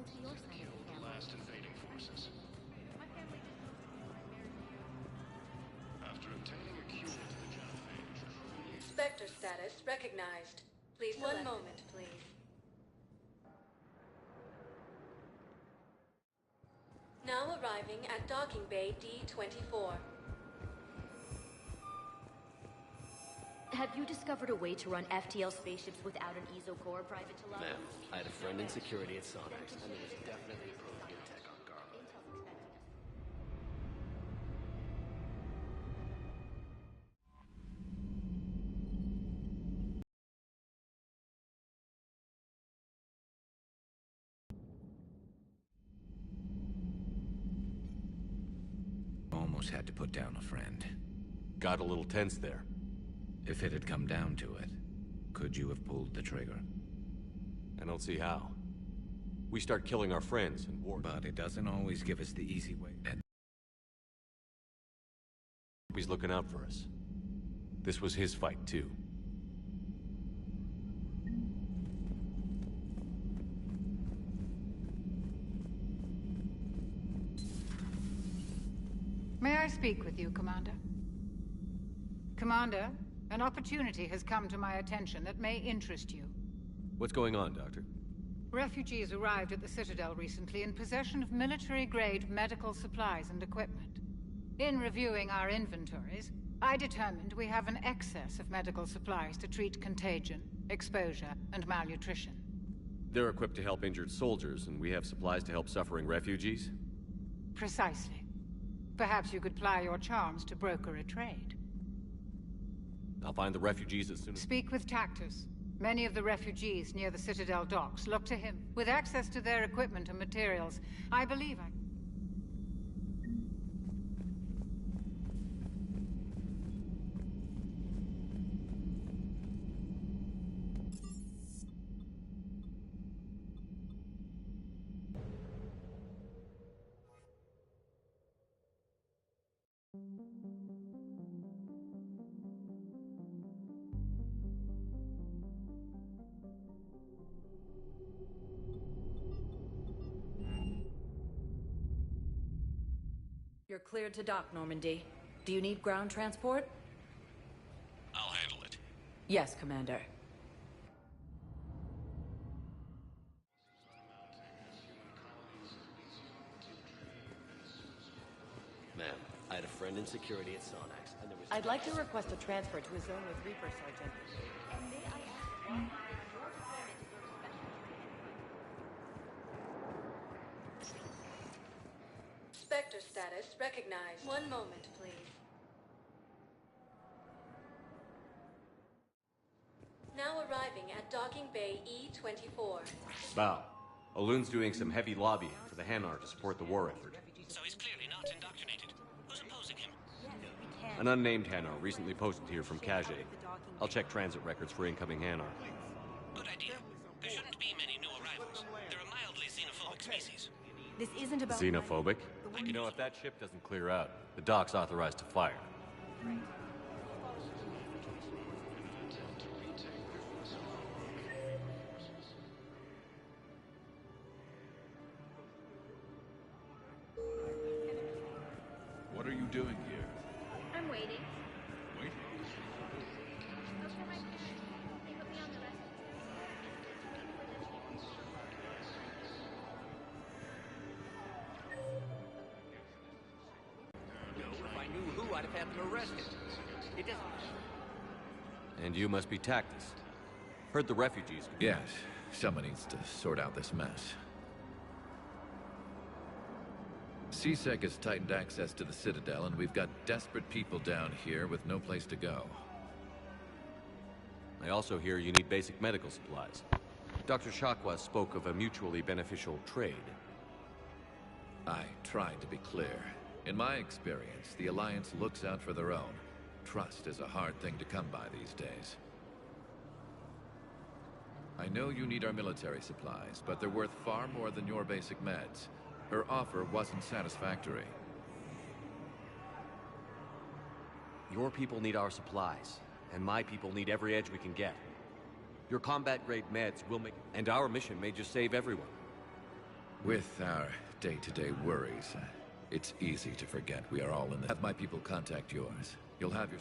go to your side of the family. Last invading forces. My family just moved to my married you. After obtaining a cure to the genophage, Spectre status recognized. Please select. 1 moment, please. Now arriving at docking bay D-24. Have you discovered a way to run FTL spaceships without an ESO core, Private Talal? Ma'am, I had a friend in security at Sonex, and there was definitely appropriate tech on Garland. Intel's expecting us. Almost had to put down a friend. Got a little tense there. If it had come down to it, could you have pulled the trigger? I don't see how. We start killing our friends and war. But it doesn't always give us the easy way. And He's looking out for us. This was his fight, too. May I speak with you, Commander? Commander, an opportunity has come to my attention that may interest you. What's going on, Doctor? Refugees arrived at the Citadel recently in possession of military-grade medical supplies and equipment. In reviewing our inventories, I determined we have an excess of medical supplies to treat contagion, exposure, and malnutrition. They're equipped to help injured soldiers, and we have supplies to help suffering refugees? Precisely. Perhaps you could ply your charms to broker a trade. I'll find the refugees as soon as... Speak with Tactus. Many of the refugees near the Citadel docks look to him. With access to their equipment and materials, I believe I... You're cleared to dock, Normandy. Do you need ground transport? I'll handle it. Yes, Commander. Ma'am, I had a friend in security at Sonex, and there was... I'd like to request a transfer to a zone with Reaper, Sergeant. And may I ask why your deployment to go to special Spectre status recognized. 1 moment, please. Now arriving at docking bay E-24. Bow. Aloon's doing some heavy lobbying for the Hanar to support the war effort. So he's clearly not indoctrinated. Who's opposing him? An unnamed Hanar recently posted here from Kage. I'll check transit records for incoming Hanar. Good idea. There shouldn't be many new arrivals. They're a mildly xenophobic species. This isn't about... Xenophobic? You know, if that ship doesn't clear out, the dock's authorized to fire. What are you doing here? I'm waiting. Waiting? Okay, my parents. They put me on the rest. If I knew who, I'd have had them arrested. It doesn't... And you must be Tactus. Heard the refugees... yes, someone needs to sort out this mess. CSEC has tightened access to the Citadel, and we've got desperate people down here with no place to go. I also hear you need basic medical supplies. Dr. Shakwa spoke of a mutually beneficial trade. I tried to be clear. In my experience, the Alliance looks out for their own. Trust is a hard thing to come by these days. I know you need our military supplies, but they're worth far more than your basic meds. Her offer wasn't satisfactory. Your people need our supplies, and my people need every edge we can get. Your combat-grade meds will make... and our mission may just save everyone. With our day-to-day worries, it's easy to forget we are all in the... Have my people contact yours. You'll have your...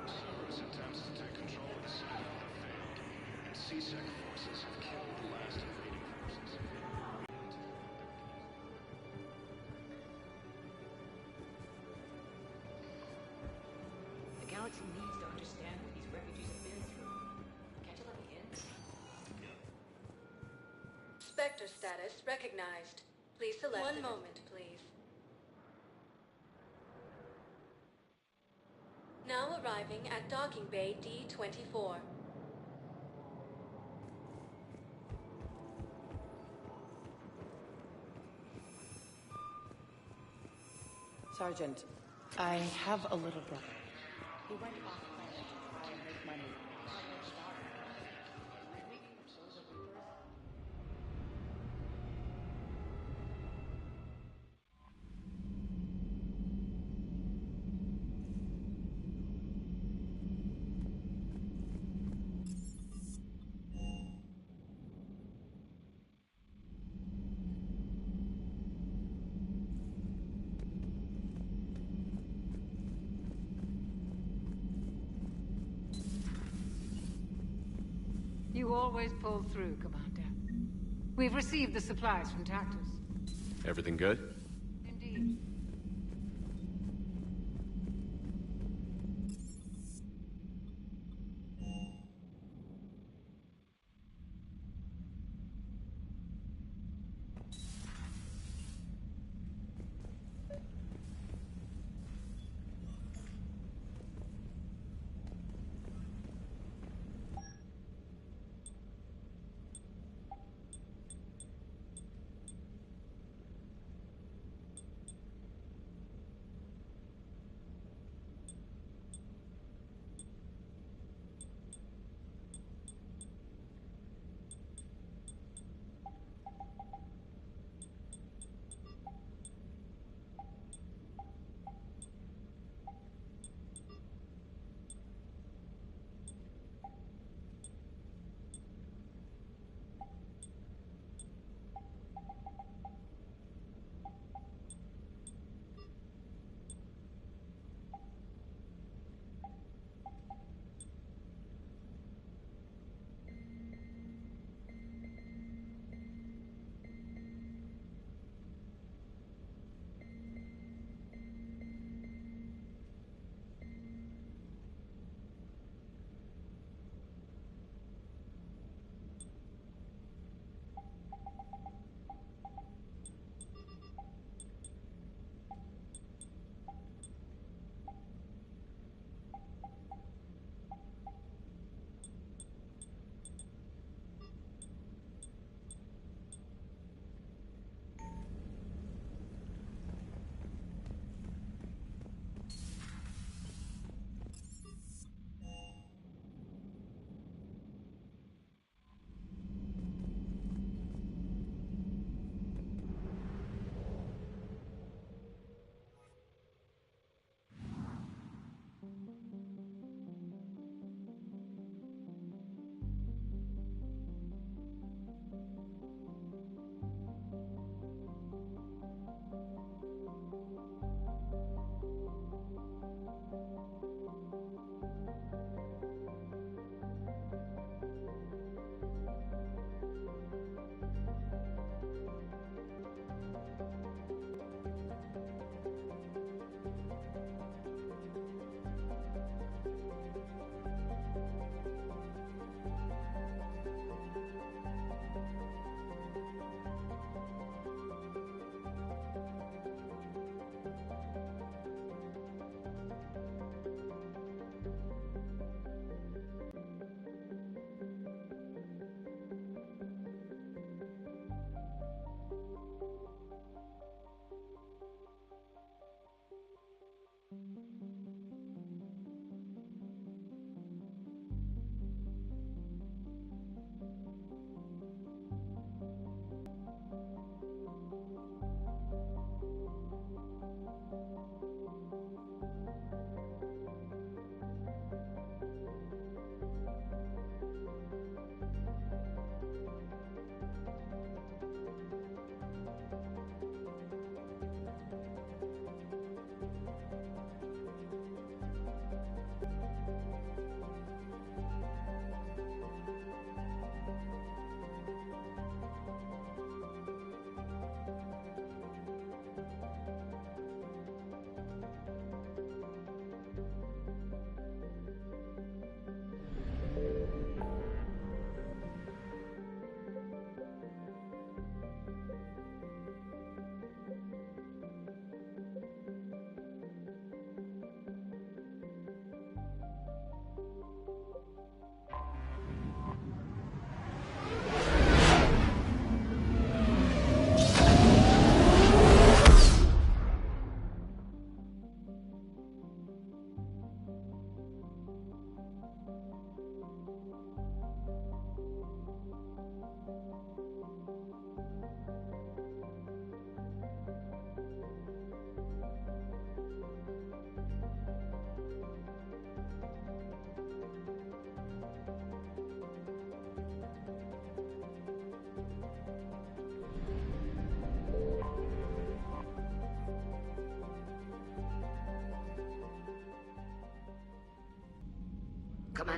Cerberus attempts to take control of the Citadel have failed, and C-Sec forces have killed the last invading forces. The galaxy needs to understand what these refugees have been through. Can't you let me in? Spectre status recognized. Please select. One moment, please. Now arriving at docking bay D-24. Sergeant, I have a little brother. He went off planet to try and make money. You always pull through, Commander. We've received the supplies from Tactus. Everything good? Indeed.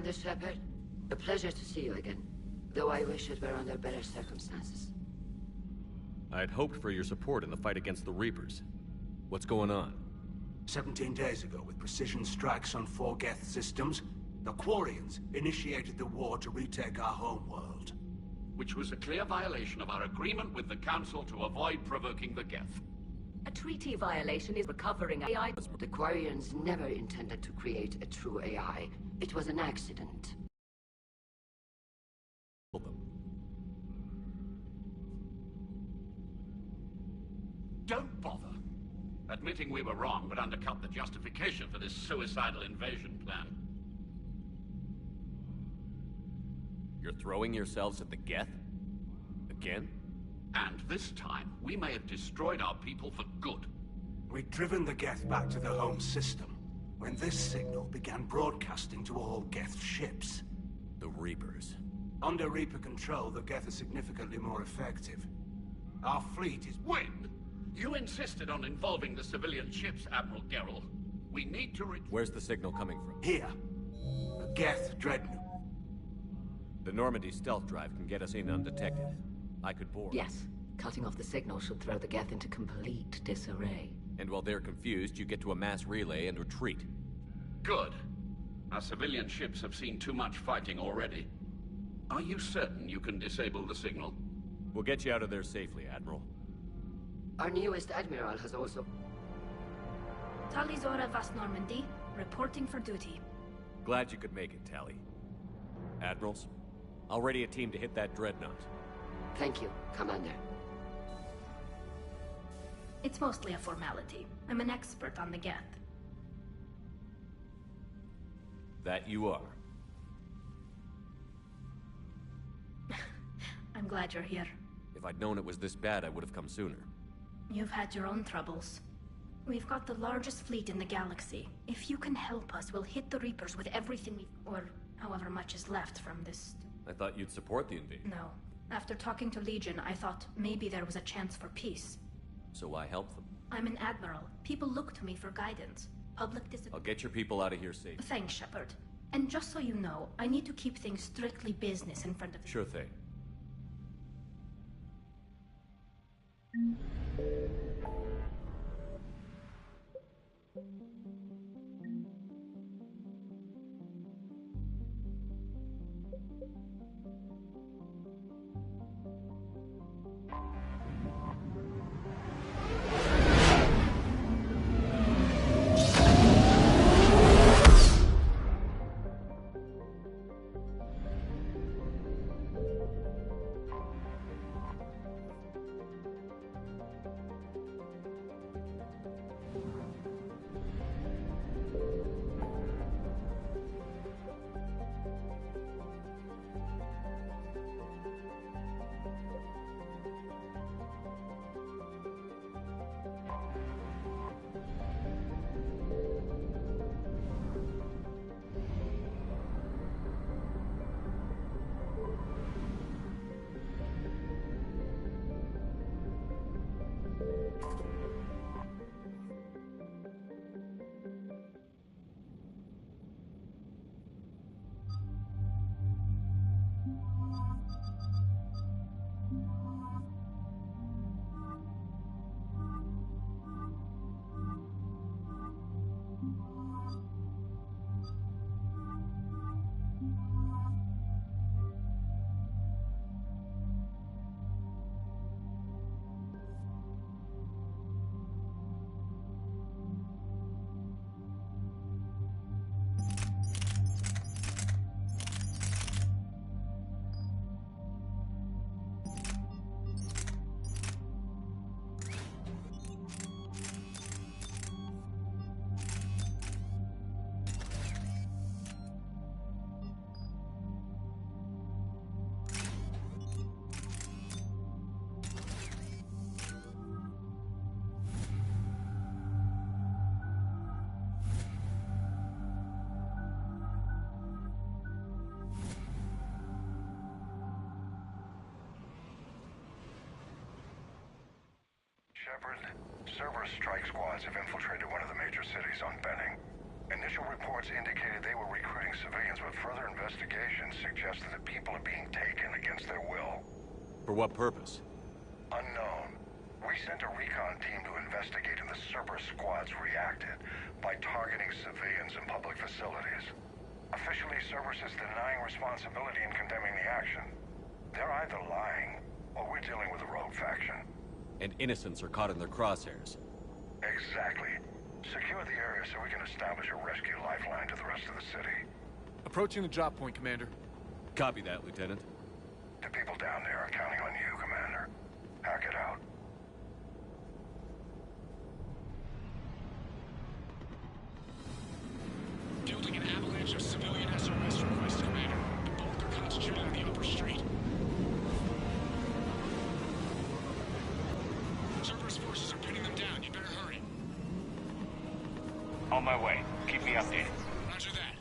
Commander Shepard, a pleasure to see you again. Though I wish it were under better circumstances. I'd hoped for your support in the fight against the Reapers. What's going on? 17 days ago, with precision strikes on 4 Geth systems, the Quarians initiated the war to retake our homeworld. Which was a clear violation of our agreement with the Council to avoid provoking the Geth. A treaty violation is recovering AI. The Quarians never intended to create a true AI. It was an accident. Don't bother. Admitting we were wrong would undercut the justification for this suicidal invasion plan. You're throwing yourselves at the Geth? Again? And this time, we may have destroyed our people for good. We'd driven the Geth back to the home system, when this signal began broadcasting to all Geth ships. The Reapers. Under Reaper control, the Geth are significantly more effective. Our fleet is... When? You insisted on involving the civilian ships, Admiral Gerrel. We need to Where's the signal coming from? Here. A Geth dreadnought. The Normandy stealth drive can get us in undetected. I could board. Yes. Cutting off the signal should throw the Geth into complete disarray. And while they're confused, you get to a mass relay and retreat. Good. Our civilian ships have seen too much fighting already. Are you certain you can disable the signal? We'll get you out of there safely, Admiral. Our newest Admiral has also... Talizora Vas Normandy, reporting for duty. Glad you could make it, Tally. Admirals, I'll ready a team to hit that dreadnought. Thank you, Commander. It's mostly a formality. I'm an expert on the Geth. That you are. I'm glad you're here. If I'd known it was this bad, I would have come sooner. You've had your own troubles. We've got the largest fleet in the galaxy. If you can help us, we'll hit the Reapers with everything or however much is left from this... I thought you'd support the invasion. No. After talking to Legion, I thought maybe there was a chance for peace. So why help them? I'm an admiral. People look to me for guidance. Public discipline... I'll get your people out of here safe. Thanks, Shepard. And just so you know, I need to keep things strictly business in front of... Sure thing. Shepard, Cerberus strike squads have infiltrated one of the major cities on Benning. Initial Initial reports indicated they were recruiting civilians, but further investigations suggested that people are being taken against their will. For what purpose? Unknown. We sent a recon team to investigate, and the Cerberus squads reacted by targeting civilians in public facilities. Officially, Cerberus is denying responsibility and condemning the action. They're either lying, or we're dealing with a rogue faction. And innocents are caught in their crosshairs. Exactly. Secure the area so we can establish a rescue lifeline to the rest of the city. Approaching the drop point, Commander. Copy that, Lieutenant. The people down there are counting on you, Commander. Hack it out. Fielding an avalanche of civilian SOS requests, Commander. The bulk are concentrated on the upper street. Cerberus forces are pinning them down. You better hurry. On my way. Keep me updated. Roger that.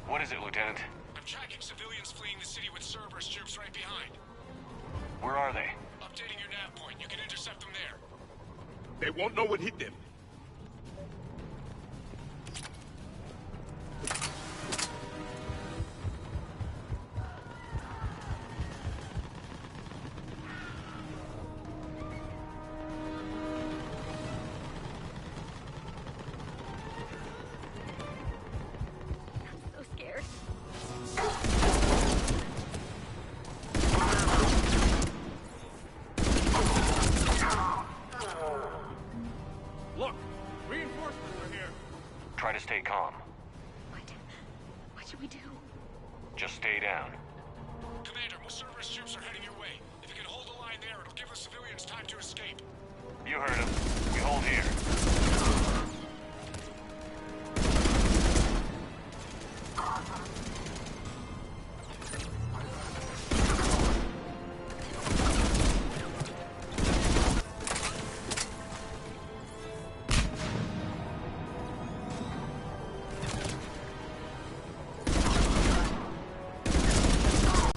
What is it, Lieutenant? I'm tracking civilians fleeing the city with Cerberus troops right behind. Where are they? Updating your nav point. You can intercept them there. They won't know what hit them. Look! Reinforcements are here! Try to stay calm. What should we do? Just stay down. Commander, Cerberus troops are heading your way. If you can hold the line there, it'll give the civilians time to escape. You heard him. We hold here.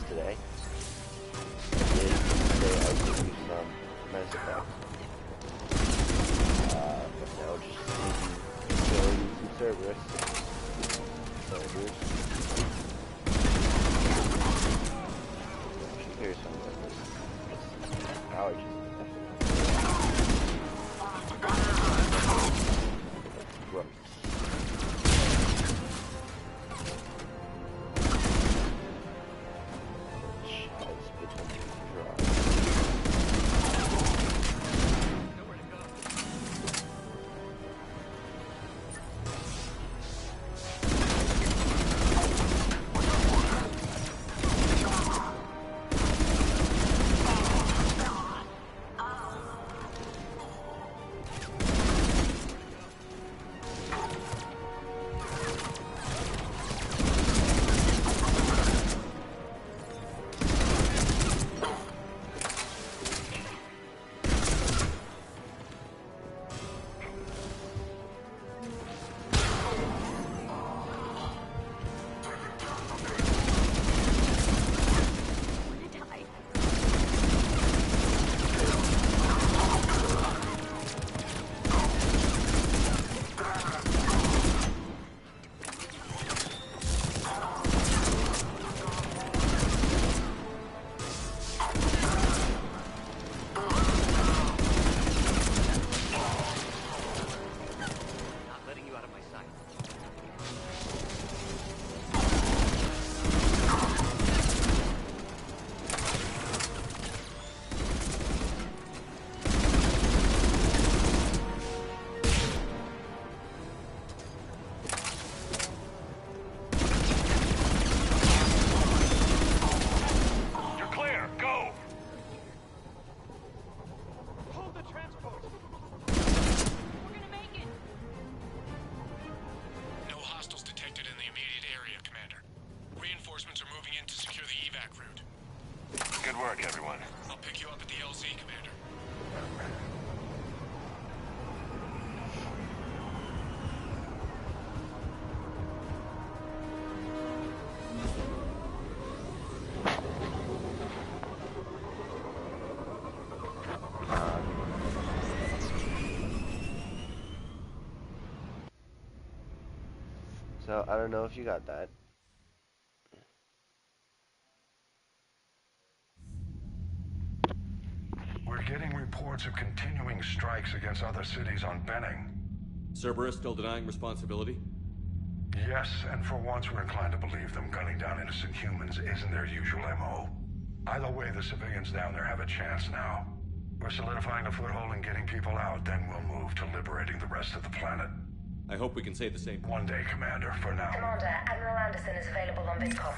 Today is today I will give you some medicine back. But now just show you some Cerberus. Here's some of this. Allergies. Gross. So, I don't know if you got that. We're getting reports of continuing strikes against other cities on Benning. Cerberus still denying responsibility? Yes, and for once we're inclined to believe them gunning down innocent humans isn't their usual MO. Either way, the civilians down there have a chance now. We're solidifying a foothold and getting people out, then we'll move to liberating the rest of the planet. I hope we can say the same. One day, Commander, for now. Commander, Admiral Anderson is available on VidCom.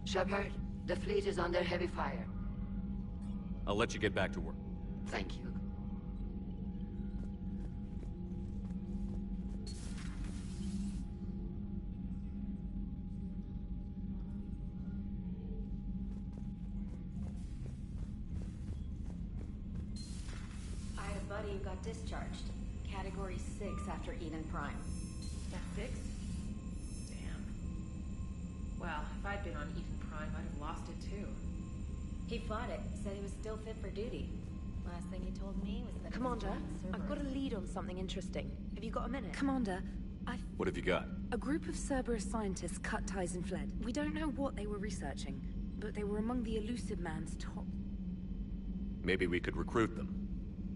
Shepard, the fleet is under heavy fire. I'll let you get back to work. Thank you. I had a buddy who got discharged. Category 6 after Eden Prime. Yeah, 6? Damn. Well, if I'd been on Eden Prime, I'd have lost it too. He fought it, said he was still fit for duty. Last thing he told me was that Commander, I've got a lead on something interesting. Have you got a minute? Commander, What have you got? a group of Cerberus scientists cut ties and fled. We don't know what they were researching, but they were among the Elusive Man's top. Maybe we could recruit them.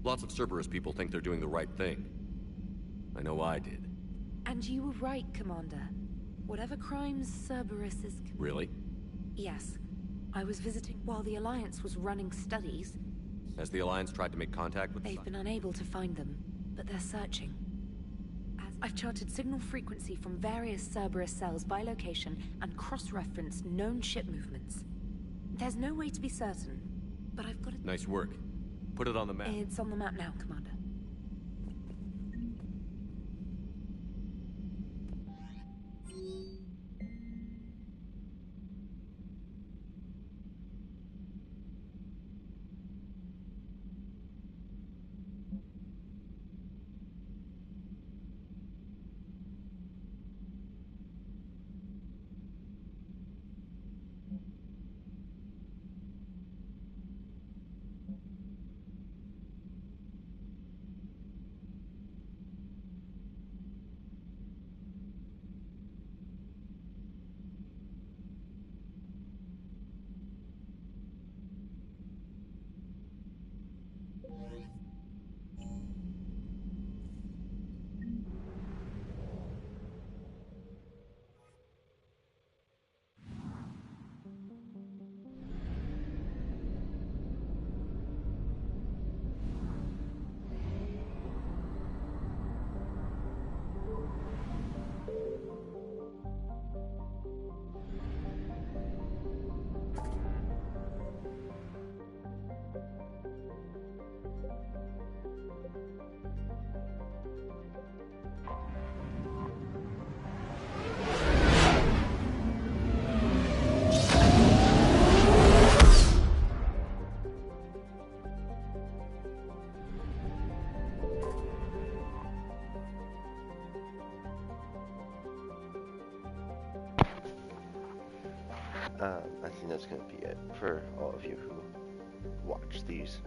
Lots of Cerberus people think they're doing the right thing. I know I did. And you were right, Commander. Whatever crimes Cerberus is... Really? Yes. I was visiting while the Alliance was running studies. Has the Alliance tried to make contact with They've been unable to find them, but they're searching. I've charted signal frequency from various Cerberus cells by location and cross-referenced known ship movements. There's no way to be certain, but I've got it. Nice work. Put it on the map. It's on the map now, Commander. I think that's going to be it for all of you who watch these